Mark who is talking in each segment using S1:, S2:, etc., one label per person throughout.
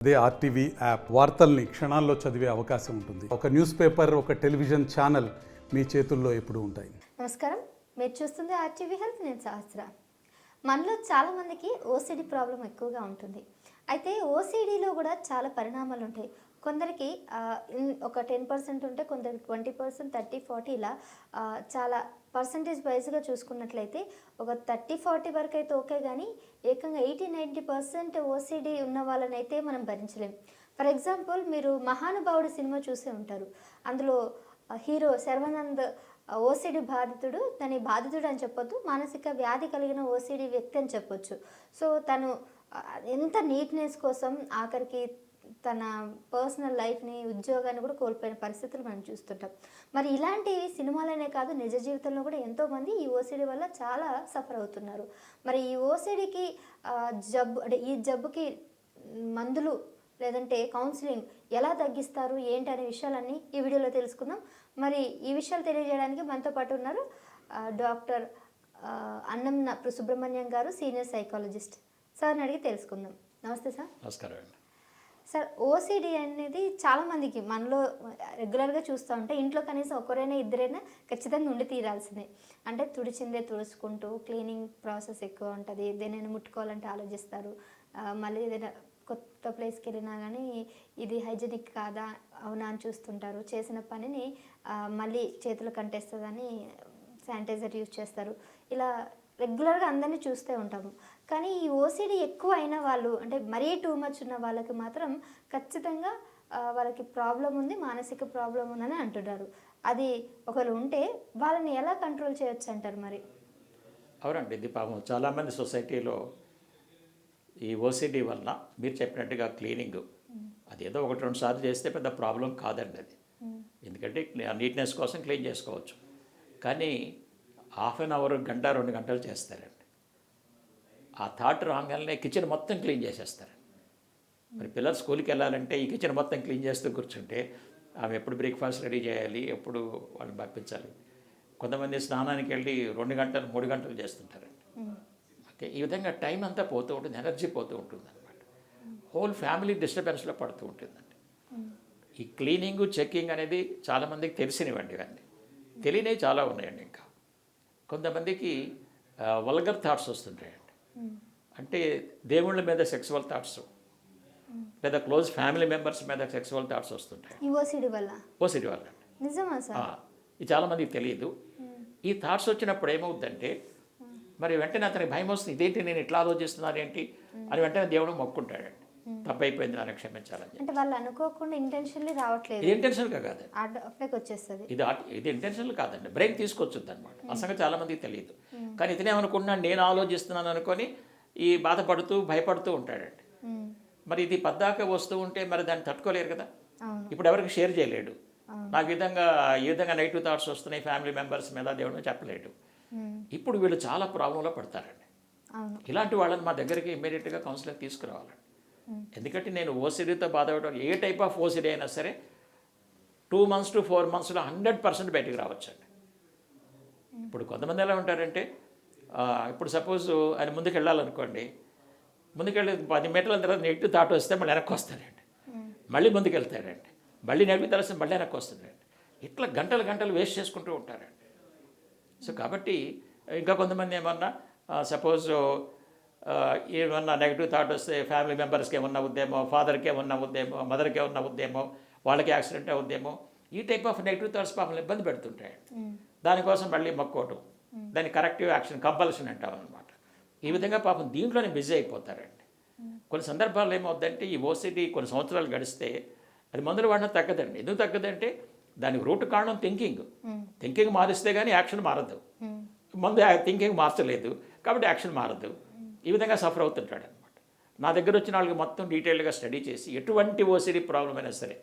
S1: అదే RTV app వార్తల్ని క్షణాల్లో చదివే అవకాశం ఉంటుంది. ఒక న్యూస్ పేపర్, ఒక టెలివిజన్ ఛానల్ మీ చేతుల్లో ఎప్పుడూ ఉంటాయి.
S2: నమస్కారం, మీరు చూస్తుంది ఆర్టీవీ హెల్త్. నేను సహస్ర. మనలో చాలామందికి ఓసిడి ప్రాబ్లం ఎక్కువగా ఉంటుంది. అయితే ఓసిడిలో కూడా చాలా పరిణామాలు ఉంటాయి. కొందరికి ఒక 10% ఉంటే కొందరికి 20%, 30-40 ఇలా చాలా పర్సంటేజ్ వైజ్గా చూసుకున్నట్లయితే ఒక 30-40 వరకు అయితే ఓకే, కానీ ఏకంగా 80-90% ఓసిడి ఉన్న వాళ్ళనైతే మనం భరించలేం. ఫర్ ఎగ్జాంపుల్, మీరు మహానుభావుడు సినిమా చూసే ఉంటారు. అందులో హీరో శర్వానంద్ ఓసిడి బాధితుడు, తన బాధితుడు అని చెప్పొద్దు, మానసిక వ్యాధి కలిగిన ఓసిడి వ్యక్తి అని చెప్పొచ్చు. సో తను ఎంత నీట్నెస్ కోసం ఆఖరికి తన పర్సనల్ లైఫ్ని, ఉద్యోగాన్ని కూడా కోల్పోయిన పరిస్థితులు మనం చూస్తుంటాం. మరి ఇలాంటి సినిమాలనే కాదు, నిజ జీవితంలో కూడా ఎంతోమంది ఈ ఓసిడి వల్ల చాలా సఫర్ అవుతున్నారు. మరి ఈ ఓసిడికి ఈ జబ్బుకి మందులు లేదంటే కౌన్సిలింగ్ ఎలా తగ్గిస్తారు ఏంటి అనే విషయాలన్నీ ఈ వీడియోలో తెలుసుకుందాం. మరి ఈ విషయాలు తెలియజేయడానికి మనతో పాటు ఉన్నారు డాక్టర్ అన్నం సుబ్రహ్మణ్యం గారు, సీనియర్ సైకాలజిస్ట్. సార్ని అడిగి తెలుసుకుందాం. నమస్తే సార్.
S3: నమస్కారం అండి.
S2: సార్, ఓసిడి అనేది చాలామందికి మనలో రెగ్యులర్గా చూస్తూ ఉంటే ఇంట్లో కనీసం ఒకరైనా ఇద్దరైనా ఖచ్చితంగా ఉండి తీరాల్సిందే. అంటే తుడిచిందే తుడుచుకుంటూ క్లీనింగ్ ప్రాసెస్ ఎక్కువ ఉంటుంది. దేనైనా ముట్టుకోవాలంటే ఆలోచిస్తారు. మళ్ళీ ఏదైనా కొత్త ప్లేస్కి వెళ్ళినా కానీ ఇది హైజెనిక్ కాదా అవునా అని చూస్తుంటారు. చేసిన పనిని మళ్ళీ చేతులు కంటేస్తుందని శానిటైజర్ యూజ్ చేస్తారు. ఇలా రెగ్యులర్గా అందరినీ చూస్తూ ఉంటాము. కానీ ఈ ఓసిడి ఎక్కువ అయిన వాళ్ళు, అంటే మరీ టూ మచ్ ఉన్న వాళ్ళకి మాత్రం ఖచ్చితంగా వాళ్ళకి ప్రాబ్లం ఉంది, మానసిక ప్రాబ్లం ఉందని అంటున్నారు. అది ఒకరు ఉంటే వాళ్ళని ఎలా కంట్రోల్ చేయొచ్చు అంటారు? మరి
S3: అవునండి, ఇది పాపం చాలామంది సొసైటీలో ఈ ఓసిడి వలన మీరు చెప్పినట్టుగా క్లీనింగ్ అదేదో 1-2 సార్లు చేస్తే పెద్ద ప్రాబ్లం కాదండి అది. ఎందుకంటే నీట్నెస్ కోసం క్లీన్ చేసుకోవచ్చు. కానీ హాఫ్ అన్ అవర్, గంట, 2 గంటలు చేస్తారండి. ఆ థాట్ రాగానే కిచెన్ మొత్తం క్లీన్ చేసేస్తారు. మరి పిల్లలు స్కూల్కి వెళ్ళాలంటే ఈ కిచెన్ మొత్తం క్లీన్ చేస్తూ కూర్చుంటే ఆమె ఎప్పుడు బ్రేక్ఫాస్ట్ రెడీ చేయాలి, ఎప్పుడు వాళ్ళని పంపించాలి. కొంతమంది స్నానానికి వెళ్ళి 2 గంటలు, 3 గంటలు చేస్తుంటారండి. ఓకే, ఈ విధంగా టైం అంతా పోతూ ఉంటుంది, ఎనర్జీ పోతూ ఉంటుంది అనమాట. హోల్ ఫ్యామిలీ డిస్టర్బెన్స్లో పడుతూ ఉంటుందండి. ఈ క్లీనింగు, చెక్కింగ్ అనేది చాలామందికి తెలిసినవండి. ఇవన్నీ తెలియనివి చాలా ఉన్నాయండి. ఇంకా కొంతమందికి వల్గర్ థాట్స్ వస్తుంటాయండి. అంటే దేవుళ్ళ మీద సెక్సువల్ థాట్స్, లేదా క్లోజ్ ఫ్యామిలీ మెంబర్స్ మీద సెక్సువల్ థాట్స్ వస్తుంటాయి ఓసిడి వల్ల అండి.
S2: నిజమా సార్?
S3: ఇది చాలామందికి తెలియదు. ఈ థాట్స్ వచ్చినప్పుడు ఏమవుద్దంటే మరి వెంటనే అతనికి భయం వస్తుంది. ఇదేంటి నేను ఇట్లా ఆలోచిస్తున్నాను ఏంటి అని వెంటనే దేవుడు మొక్కుంటాడండి. తప్పైపోయింది, నన్ను క్షమించాలని.
S2: అంటే వాళ్ళు అనుకోకుండా ఇంటెన్షనల్లీ రావట్లేదు.
S3: ఇది ఇంటెన్షనల్గా కాదండి,
S2: వచ్చేస్తుంది.
S3: ఇది ఇంటెన్షనల్ కాదండి, బ్రెయిన్ తీసుకొచ్చుద్ది అనమాట. ఆ సంగతి చాలామందికి తెలియదు. కానీ ఇతనేమనుకున్నాడు, నేను ఆలోచిస్తున్నాను అనుకొని ఈ బాధపడుతూ భయపడుతూ ఉంటాడండి. మరి ఇది పద్దాక వస్తూ ఉంటే మరి దాన్ని తట్టుకోలేరు కదా. ఇప్పుడు ఎవరికి షేర్ చేయలేడు. నాకు ఈ విధంగా నెగిటివ్ థాట్స్ వస్తున్నాయి ఫ్యామిలీ మెంబర్స్ మీద, దేవుడు చెప్పలేడు. ఇప్పుడు వీళ్ళు చాలా ప్రాబ్లంలో పడతారండి. ఇలాంటి వాళ్ళని మా దగ్గరికి ఇమ్మీడియట్గా కౌన్సిలింగ్ తీసుకురావాలండి. ఎందుకంటే నేను ఓసిడితో బాధపడడం, ఏ టైప్ ఆఫ్ ఓసిడి అయినా సరే 2 months to 4 monthsలో 100% బయటకు రావచ్చండి. ఇప్పుడు కొంతమంది ఎలా ఉంటారంటే, ఇప్పుడు సపోజ్ ఆయన ముందుకు వెళ్ళాలనుకోండి, ముందుకెళ్ళి 10 మీటర్ల తర్వాత నెగిటివ్ థాట్ వస్తే మళ్ళీ వెనక్కి వస్తారండి. మళ్ళీ ముందుకు వెళ్తారండి, మళ్ళీ నెగిటివ్ థాట్ వస్తే మళ్ళీ వెనక్కి వస్తుందండి. ఇట్లా గంటలు వేస్ట్ చేసుకుంటూ ఉంటారండి. సో కాబట్టి ఇంకా కొంతమంది ఏమన్నా సపోజ్ ఏమన్నా నెగిటివ్ థాట్ వస్తే ఫ్యామిలీ మెంబర్స్కి ఏమన్నా అవుద్దేమో, ఫాదర్కి ఏమన్నా అవుద్దేమో, మదర్కి ఏమన్నా అవుద్దేమో, వాళ్ళకి యాక్సిడెంట్ అవుద్దేమో, ఈ టైప్ ఆఫ్ నెగిటివ్ థాట్స్ పాపం ఇబ్బంది పెడుతుంటాయండి. దానికోసం మళ్ళీ మొక్కోవటం, దాన్ని కరెక్టివ్ యాక్షన్, కంపల్షన్ అంటాం అనమాట. ఈ విధంగా పాపం దీంట్లోనే బిజీ అయిపోతారండి. కొన్ని సందర్భాల్లో ఏమవుద్దంటే ఈ ఓసిడి కొన్ని సంవత్సరాలు గడిస్తే అది మందులు వాడినా తగ్గదండి. ఎందుకు తగ్గదంటే దానికి రూట్ కారణం థింకింగ్ మారిస్తే కానీ యాక్షన్ మారదు. మందు థింకింగ్ మార్చలేదు కాబట్టి యాక్షన్ మారదు. ఈ విధంగా సఫర్ అవుతుంటాడు అనమాట. నా దగ్గర వచ్చిన వాళ్ళకి మొత్తం డీటెయిల్గా స్టడీ చేసి ఎటువంటి ఓసిడి ప్రాబ్లం అయినా సరే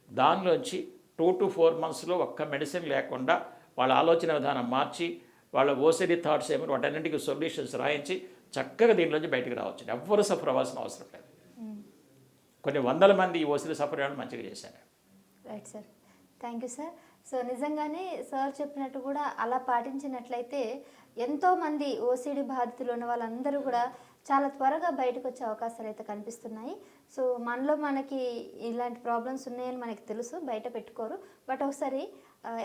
S3: దానిలోంచి 2 to 4 monthsలో ఒక్క మెడిసిన్ లేకుండా వాళ్ళ ఆలోచన విధానం మార్చి వాళ్ళ ఓసిడి థాట్స్ ఏమో వాటన్నింటికి సొల్యూషన్స్ రాయించి చక్కగా దీనిలోంచి బయటకు రావచ్చు. ఎవ్వరు సఫర్ అవ్వాల్సిన అవసరం లేదు. కొన్ని 100 మంది ఈ ఓసిడి సఫర్ అవ్వడం మంచిగా చేశారు.
S2: Right sir, thank you sir. So నిజంగానే సార్ చెప్పినట్టు కూడా అలా పాటించినట్లయితే ఎంతోమంది ఓసిడి బాధితులు ఉన్న వాళ్ళందరూ కూడా చాలా త్వరగా బయటకు వచ్చే అవకాశాలు అయితే కనిపిస్తున్నాయి. సో మనలో మనకి ఇలాంటి ప్రాబ్లమ్స్ ఉన్నాయని మనకి తెలుసు, బయట పెట్టుకోరు. బట్ ఒకసారి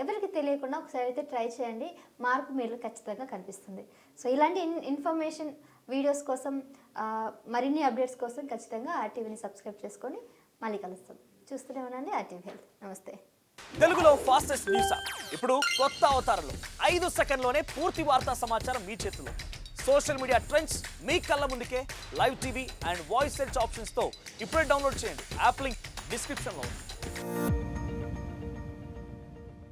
S2: ఎవరికి తెలియకుండా ఒకసారి అయితే ట్రై చేయండి, మార్పు మీరు ఖచ్చితంగా కనిపిస్తుంది. సో ఇలాంటి ఇన్ఫర్మేషన్ వీడియోస్ కోసం మరిన్ని అప్డేట్స్ కోసం ఖచ్చితంగా ఆర్టీవీని సబ్స్క్రైబ్ చేసుకొని మళ్ళీ కలుస్తాం. చూస్తూనే ఉండండి ఆర్టీవీ హెల్త్. నమస్తే.
S4: తెలుగులో ఫాస్టెస్ట్ న్యూస్ యాప్ ఇప్పుడు కొత్త అవతారంలో 5 సెకండ్లోనే పూర్తి వార్తా సమాచారం మీ చేతిలో. సోషల్ మీడియా ట్రెండ్స్ మీ కళ్ళ ముందుకే live TV and voice search ఆప్షన్స్తో ఇప్పుడే డౌన్లోడ్ చేయండి. యాప్ లింక్ డిస్క్రిప్షన్లో ఉంది.